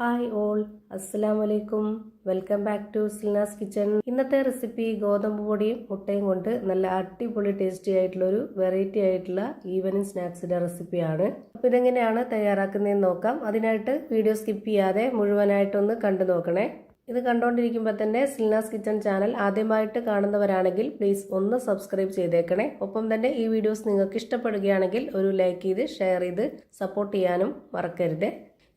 Hi all, അസ്സലാമു അലൈക്കും. Welcome back to Silnas kitchen. ഇന്നത്തെ റെസിപ്പി ഗോതമ്പ് പൊടിയും മുട്ടയും കൊണ്ട് നല്ല അടിപൊളി ടേസ്റ്റി ആയിട്ടുള്ള ഒരു വെറൈറ്റി ആയിട്ടുള്ള ഈവനിങ് സ്നാക്സിന്റെ റെസിപ്പിയാണ്. അപ്പോൾ ഇതെങ്ങനെയാണ് തയ്യാറാക്കുന്നതെന്ന് നോക്കാം. അതിനായിട്ട് വീഡിയോ സ്കിപ്പ് ചെയ്യാതെ മുഴുവനായിട്ടൊന്ന് കണ്ടു നോക്കണേ. ഇത് കണ്ടുകൊണ്ടിരിക്കുമ്പോൾ തന്നെ സിൽനാസ് കിച്ചൺ ചാനൽ ആദ്യമായിട്ട് കാണുന്നവരാണെങ്കിൽ പ്ലീസ് ഒന്ന് സബ്സ്ക്രൈബ് ചെയ്തേക്കണേ. ഒപ്പം തന്നെ ഈ വീഡിയോസ് നിങ്ങൾക്ക് ഇഷ്ടപ്പെടുകയാണെങ്കിൽ ഒരു ലൈക്ക് ചെയ്ത് ഷെയർ ചെയ്ത് സപ്പോർട്ട് ചെയ്യാനും മറക്കരുത്.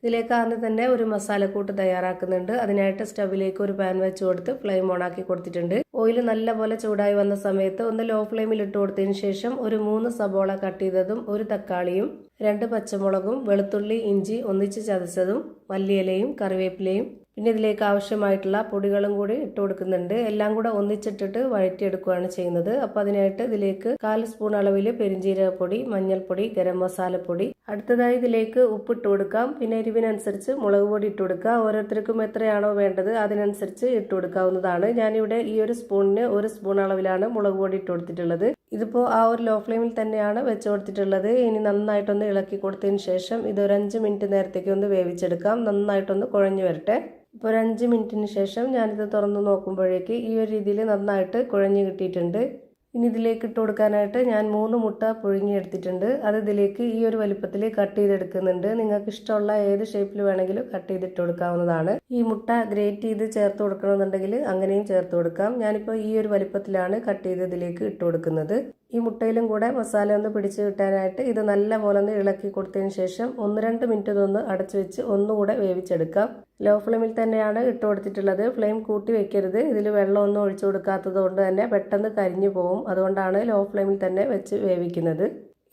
ഇതിലേക്ക് ആദ്യം തന്നെ ഒരു മസാലക്കൂട്ട് തയ്യാറാക്കുന്നുണ്ട്. അതിനായിട്ട് സ്റ്റവിലേക്ക് ഒരു പാൻ വെച്ച് കൊടുത്ത് ഫ്ലെയിം ഓൺ ആക്കി കൊടുത്തിട്ടുണ്ട്. ഓയിൽ നല്ലപോലെ ചൂടായി വന്ന സമയത്ത് ഒന്ന് ലോ ഫ്ലെയിമിൽ ഇട്ട് കൊടുത്തതിന് ശേഷം ഒരു 3 സബോള കട്ട് ചെയ്തതും, ഒരു തക്കാളിയും, 2 പച്ചമുളകും, വെളുത്തുള്ളി, ഇഞ്ചി ഒന്നിച്ച് ചതച്ചതും, മല്ലിയിലയും കറിവേപ്പിലയും, പിന്നെ ഇതിലേക്ക് ആവശ്യമായിട്ടുള്ള പൊടികളും കൂടി ഇട്ട് കൊടുക്കുന്നുണ്ട്. എല്ലാം കൂടെ ഒന്നിച്ചിട്ടിട്ട് വഴറ്റിയെടുക്കുകയാണ് ചെയ്യുന്നത്. അപ്പോൾ അതിനായിട്ട് ഇതിലേക്ക് 1/4 സ്പൂൺ അളവിൽ പെരിഞ്ജീരകപ്പൊടി, മഞ്ഞൾപ്പൊടി, ഗരം മസാലപ്പൊടി, അടുത്തതായി ഇതിലേക്ക് ഉപ്പിട്ട് കൊടുക്കാം. പിന്നെ എരിവിനനുസരിച്ച് മുളക് പൊടി ഇട്ട് കൊടുക്കുക. ഓരോരുത്തർക്കും എത്രയാണോ വേണ്ടത് അതിനനുസരിച്ച് ഇട്ട് കൊടുക്കാവുന്നതാണ്. ഞാനിവിടെ ഈ ഒരു സ്പൂണിന് 1 സ്പൂൺ അളവിലാണ് മുളക് പൊടി ഇട്ട് കൊടുത്തിട്ടുള്ളത്. ഇതിപ്പോൾ ആ ഒരു ലോ ഫ്ലെയിമിൽ തന്നെയാണ് വെച്ച് കൊടുത്തിട്ടുള്ളത്. ഇനി നന്നായിട്ടൊന്ന് ഇളക്കി കൊടുത്തതിന് ശേഷം ഇതൊരു 5 മിനിറ്റ് നേരത്തേക്ക് ഒന്ന് വേവിച്ചെടുക്കാം. നന്നായിട്ടൊന്ന് കുഴഞ്ഞു വരട്ടെ. ഇപ്പോൾ ഒരു 5 മിനിറ്റിന് ശേഷം ഞാനിത് തുറന്ന് നോക്കുമ്പോഴേക്ക് ഈ ഒരു രീതിയിൽ നന്നായിട്ട് കുഴഞ്ഞു കിട്ടിയിട്ടുണ്ട്. ഇനി ഇതിലേക്ക് ഇട്ട് കൊടുക്കാനായിട്ട് ഞാൻ 3 മുട്ട പുഴുങ്ങിയെടുത്തിട്ടുണ്ട്. അത് ഇതിലേക്ക് ഈ ഒരു വലിപ്പത്തിൽ കട്ട് ചെയ്തെടുക്കുന്നുണ്ട്. നിങ്ങൾക്ക് ഇഷ്ടമുള്ള ഏത് ഷേപ്പിൽ വേണമെങ്കിലും കട്ട് ചെയ്തിട്ട് കൊടുക്കാവുന്നതാണ്. ഈ മുട്ട ഗ്രേറ്റ് ചെയ്ത് ചേർത്ത് കൊടുക്കണമെന്നുണ്ടെങ്കിൽ അങ്ങനെയും ചേർത്ത് കൊടുക്കാം. ഞാനിപ്പോൾ ഈ ഒരു വലിപ്പത്തിലാണ് കട്ട് ചെയ്ത് ഇതിലേക്ക് ഇട്ട് കൊടുക്കുന്നത്. ഈ മുട്ടയിലും കൂടെ മസാല ഒന്ന് പിടിച്ച് കിട്ടാനായിട്ട് ഇത് നല്ല പോലെ ഒന്ന് ഇളക്കി കൊടുത്തതിന് ശേഷം 1-2 മിനിറ്റ് ഇതൊന്ന് അടച്ചു വെച്ച് ഒന്നുകൂടെ വേവിച്ചെടുക്കാം. ലോ ഫ്ലെയിമിൽ തന്നെയാണ് ഇട്ട് കൊടുത്തിട്ടുള്ളത്. ഫ്ലെയിം കൂട്ടി വെക്കരുത്. ഇതിൽ വെള്ളമൊന്നും ഒഴിച്ചു കൊടുക്കാത്തത് കൊണ്ട് തന്നെ പെട്ടെന്ന് കരിഞ്ഞു പോകും. അതുകൊണ്ടാണ് ലോ ഫ്ലെയിമിൽ തന്നെ വെച്ച് വേവിക്കുന്നത്.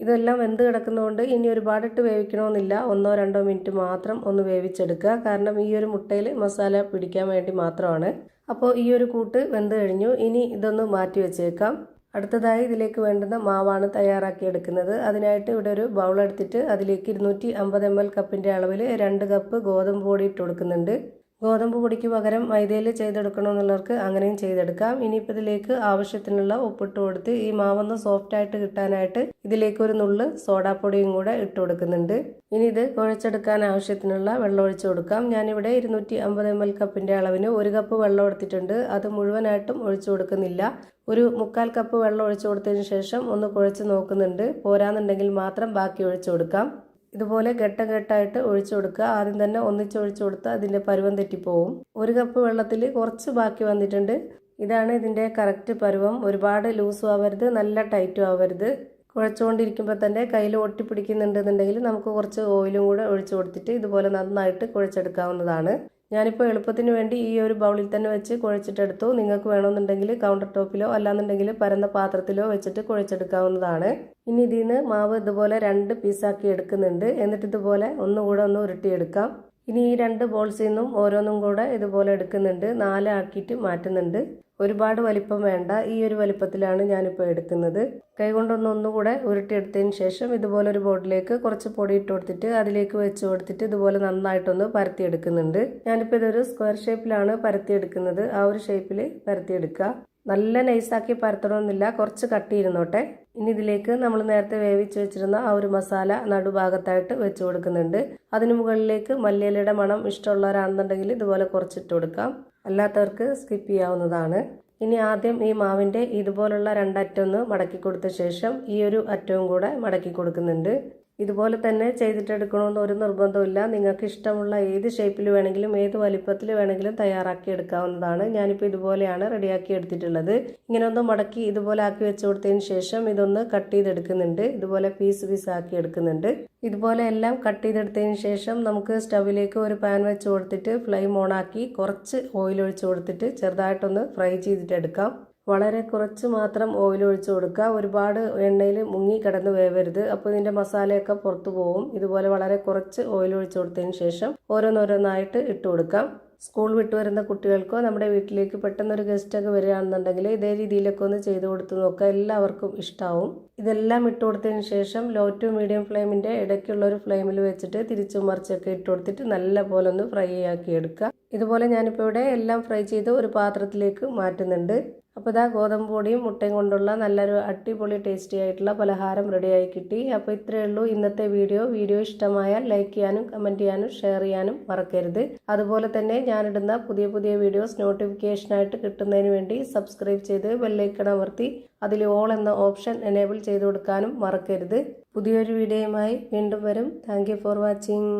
ഇതെല്ലാം വെന്ത് കിടക്കുന്നതുകൊണ്ട് ഇനി ഒരുപാടിട്ട് വേവിക്കണമെന്നില്ല. 1-2 മിനിറ്റ് മാത്രം ഒന്ന് വേവിച്ചെടുക്കുക. കാരണം ഈ ഒരു മുട്ടയിൽ മസാല പിടിക്കാൻ വേണ്ടി മാത്രമാണ്. അപ്പോൾ ഈ ഒരു കൂട്ട് വെന്ത് കഴിഞ്ഞു. ഇനി ഇതൊന്ന് മാറ്റി വെച്ചേക്കാം. അടുത്തതായി ഇതിലേക്ക് വേണ്ടുന്ന മാവാണ് തയ്യാറാക്കി എടുക്കുന്നത്. അതിനായിട്ട് ഇവിടെ ഒരു ബൗൾ എടുത്തിട്ട് അതിലേക്ക് 250 ml കപ്പിൻ്റെ അളവിൽ 2 കപ്പ് ഗോതമ്പ് പൊടി ഇട്ട് കൊടുക്കുന്നുണ്ട്. ഗോതമ്പ് പൊടിക്ക് പകരം മൈദയിൽ ചെയ്തെടുക്കണമെന്നുള്ളവർക്ക് അങ്ങനെയും ചെയ്തെടുക്കാം. ഇനിയിപ്പോൾ ഇതിലേക്ക് ആവശ്യത്തിനുള്ള ഉപ്പിട്ട് കൊടുത്ത് ഈ മാവൊന്ന് സോഫ്റ്റ് ആയിട്ട് കിട്ടാനായിട്ട് ഇതിലേക്ക് ഒരു നുള്ള് സോഡാപ്പൊടിയും കൂടെ ഇട്ട് കൊടുക്കുന്നുണ്ട്. ഇനി ഇത് കുഴച്ചെടുക്കാൻ ആവശ്യത്തിനുള്ള വെള്ളം ഒഴിച്ചു കൊടുക്കാം. ഞാനിവിടെ 250 ml കപ്പിൻ്റെ അളവിന് 1 കപ്പ് വെള്ളം എടുത്തിട്ടുണ്ട്. അത് മുഴുവനായിട്ടും ഒഴിച്ചു കൊടുക്കുന്നില്ല. ഒരു 1/4 കപ്പ് വെള്ളം ഒഴിച്ചു കൊടുത്തതിന് ശേഷം ഒന്ന് കുഴച്ച് നോക്കുന്നുണ്ട്. പോരാന്നുണ്ടെങ്കിൽ മാത്രം ബാക്കി ഒഴിച്ചു കൊടുക്കാം. ഇതുപോലെ ഘട്ടമായിട്ട് ഒഴിച്ചു കൊടുക്കുക. ആദ്യം തന്നെ ഒന്നിച്ച് ഒഴിച്ചു കൊടുത്താൽ അതിൻ്റെ പരുവം തെറ്റിപ്പോവും. 1 കപ്പ് വെള്ളത്തിൽ കുറച്ച് ബാക്കി വന്നിട്ടുണ്ട്. ഇതാണ് ഇതിൻ്റെ കറക്റ്റ് പരുവം. ഒരുപാട് ലൂസും ആവരുത്, നല്ല ടൈറ്റും ആവരുത്. കുഴച്ചുകൊണ്ടിരിക്കുമ്പോൾ തന്നെ കയ്യിൽ ഒട്ടിപ്പിടിക്കുന്നുണ്ടെന്നുണ്ടെങ്കിൽ നമുക്ക് കുറച്ച് ഓയിലും കൂടെ ഒഴിച്ചു കൊടുത്തിട്ട് ഇതുപോലെ നന്നായിട്ട് കുഴച്ചെടുക്കാവുന്നതാണ്. ഞാനിപ്പോൾ എളുപ്പത്തിന് വേണ്ടി ഈ ഒരു ബൗളിൽ തന്നെ വെച്ച് കുഴച്ചിട്ടെടുത്തു. നിങ്ങൾക്ക് വേണമെന്നുണ്ടെങ്കിൽ കൗണ്ടർ ടോപ്പിലോ അല്ലാന്നുണ്ടെങ്കിൽ പരന്ന പാത്രത്തിലോ വെച്ചിട്ട് കുഴച്ചെടുക്കാവുന്നതാണ്. ഇനി ഇതിൽ നിന്ന് മാവ് ഇതുപോലെ 2 പീസാക്കി എടുക്കുന്നുണ്ട്. എന്നിട്ട് ഇതുപോലെ ഒന്നുകൂടെ ഒന്ന് ഉരുട്ടിയെടുക്കാം. ഇനി ഈ 2 ബോൾസിൽ നിന്നും ഓരോന്നും കൂടെ ഇതുപോലെ എടുക്കുന്നുണ്ട്. 4 ആക്കിയിട്ട് മാറ്റുന്നുണ്ട്. ഒരുപാട് വലിപ്പം വേണ്ട. ഈ ഒരു വലിപ്പത്തിലാണ് ഞാനിപ്പോൾ എടുക്കുന്നത്. കൈകൊണ്ടൊന്നുകൂടെ ഉരുട്ടിയെടുത്തതിന് ശേഷം ഇതുപോലെ ഒരു ബോർഡിലേക്ക് കുറച്ച് പൊടി ഇട്ട് കൊടുത്തിട്ട് അതിലേക്ക് വെച്ച് കൊടുത്തിട്ട് ഇതുപോലെ നന്നായിട്ടൊന്ന് പരത്തിയെടുക്കുന്നുണ്ട്. ഞാനിപ്പോൾ ഇതൊരു സ്ക്വയർ ഷേപ്പിലാണ് പരത്തിയെടുക്കുന്നത്. ആ ഒരു ഷേപ്പിൽ പരത്തിയെടുക്കുക. നല്ല നൈസാക്കി പരത്തണമെന്നില്ല, കുറച്ച് കട്ടിയിരുന്നോട്ടെ. ഇനി ഇതിലേക്ക് നമ്മൾ നേരത്തെ വേവിച്ച് വെച്ചിരുന്ന ആ ഒരു മസാല നടുഭാഗത്തായിട്ട് വെച്ച് കൊടുക്കുന്നുണ്ട്. അതിന് മുകളിലേക്ക് മല്ലിയിലയുടെ മണം ഇഷ്ടമുള്ളവരാണെന്നുണ്ടെങ്കിൽ ഇതുപോലെ കുറച്ചിട്ട് കൊടുക്കാം. അല്ലാത്തവർക്ക് സ്കിപ്പ് ചെയ്യാവുന്നതാണ്. ഇനി ആദ്യം ഈ മാവിൻ്റെ ഇതുപോലുള്ള 2 അറ്റം ഒന്ന് മടക്കി കൊടുത്ത ശേഷം ഈ ഒരു അറ്റവും കൂടെ മടക്കി കൊടുക്കുന്നുണ്ട്. ഇതുപോലെ തന്നെ ചെയ്തിട്ടെടുക്കണമെന്ന് ഒരു നിർബന്ധമില്ല. നിങ്ങൾക്ക് ഇഷ്ടമുള്ള ഏത് ഷേപ്പിൽ വേണമെങ്കിലും ഏത് വലിപ്പത്തിൽ വേണമെങ്കിലും തയ്യാറാക്കി എടുക്കാവുന്നതാണ്. ഞാനിപ്പോൾ ഇതുപോലെയാണ് റെഡിയാക്കി എടുത്തിട്ടുള്ളത്. ഇങ്ങനെ ഒന്ന് മടക്കി ഇതുപോലെ ആക്കി വെച്ച് കൊടുത്തതിന് ശേഷം ഇതൊന്ന് കട്ട് ചെയ്തെടുക്കുന്നുണ്ട്. ഇതുപോലെ പീസ് ആക്കി എടുക്കുന്നുണ്ട്. ഇതുപോലെ എല്ലാം കട്ട് ചെയ്തെടുത്തതിന് ശേഷം നമുക്ക് സ്റ്റവിലേക്ക് ഒരു പാൻ വെച്ച് കൊടുത്തിട്ട് ഫ്ലെയിം ഓൺ ആക്കി കുറച്ച് ഓയിൽ ഒഴിച്ച് കൊടുത്തിട്ട് ചെറുതായിട്ടൊന്ന് ഫ്രൈ ചെയ്തിട്ടെടുക്കാം. വളരെ കുറച്ച് മാത്രം ഓയിൽ ഒഴിച്ച് കൊടുക്കുക. ഒരുപാട് എണ്ണയിൽ മുങ്ങി കിടന്ന് വേവരുത്. അപ്പോൾ ഇതിൻ്റെ മസാലയൊക്കെ പുറത്തു പോകും. ഇതുപോലെ വളരെ കുറച്ച് ഓയിൽ ഒഴിച്ച് കൊടുത്തതിന് ശേഷം ഓരോന്നോരോന്നായിട്ട് ഇട്ട് കൊടുക്കാം. സ്കൂൾ വിട്ടു വരുന്ന കുട്ടികൾക്കോ നമ്മുടെ വീട്ടിലേക്ക് പെട്ടെന്നൊരു ഗസ്റ്റൊക്കെ വരികയാണെന്നുണ്ടെങ്കിൽ ഇതേ രീതിയിലൊക്കെ ഒന്ന് ചെയ്ത് കൊടുത്ത് നോക്കുക, എല്ലാവർക്കും ഇഷ്ടമാവും. ഇതെല്ലാം ഇട്ട് കൊടുത്തതിന് ശേഷം ലോ ടു മീഡിയം ഫ്ലെയിമിൻ്റെ ഇടയ്ക്കുള്ള ഒരു ഫ്ലെയിമിൽ വെച്ചിട്ട് തിരിച്ചും മറിച്ചൊക്കെ ഇട്ട് കൊടുത്തിട്ട് നല്ല പോലെ ഒന്ന് ഫ്രൈ ആക്കി എടുക്കുക. ഇതുപോലെ ഞാനിപ്പോൾ ഇവിടെ എല്ലാം ഫ്രൈ ചെയ്ത് ഒരു പാത്രത്തിലേക്ക് മാറ്റുന്നുണ്ട്. അപ്പോൾ ഇതാ ഗോതമ്പ് പൊടിയും മുട്ടയും കൊണ്ടുള്ള നല്ലൊരു അടിപൊളി ടേസ്റ്റി ആയിട്ടുള്ള പലഹാരം റെഡിയായി കിട്ടി. അപ്പോൾ ഇത്രയേ ഉള്ളൂ ഇന്നത്തെ വീഡിയോ ഇഷ്ടമായാൽ ലൈക്ക് ചെയ്യാനും കമൻറ്റ് ചെയ്യാനും ഷെയർ ചെയ്യാനും മറക്കരുത്. അതുപോലെ തന്നെ ഞാനിടുന്ന പുതിയ പുതിയ വീഡിയോസ് നോട്ടിഫിക്കേഷനായിട്ട് കിട്ടുന്നതിന് വേണ്ടി സബ്സ്ക്രൈബ് ചെയ്ത് ബെല്ലൈക്കൺ അമർത്തി അതിൽ ഓൾ എന്ന ഓപ്ഷൻ എനേബിൾ ചെയ്ത് കൊടുക്കാനും മറക്കരുത്. പുതിയൊരു വീഡിയോയുമായി വീണ്ടും വരും. Thank you for watching.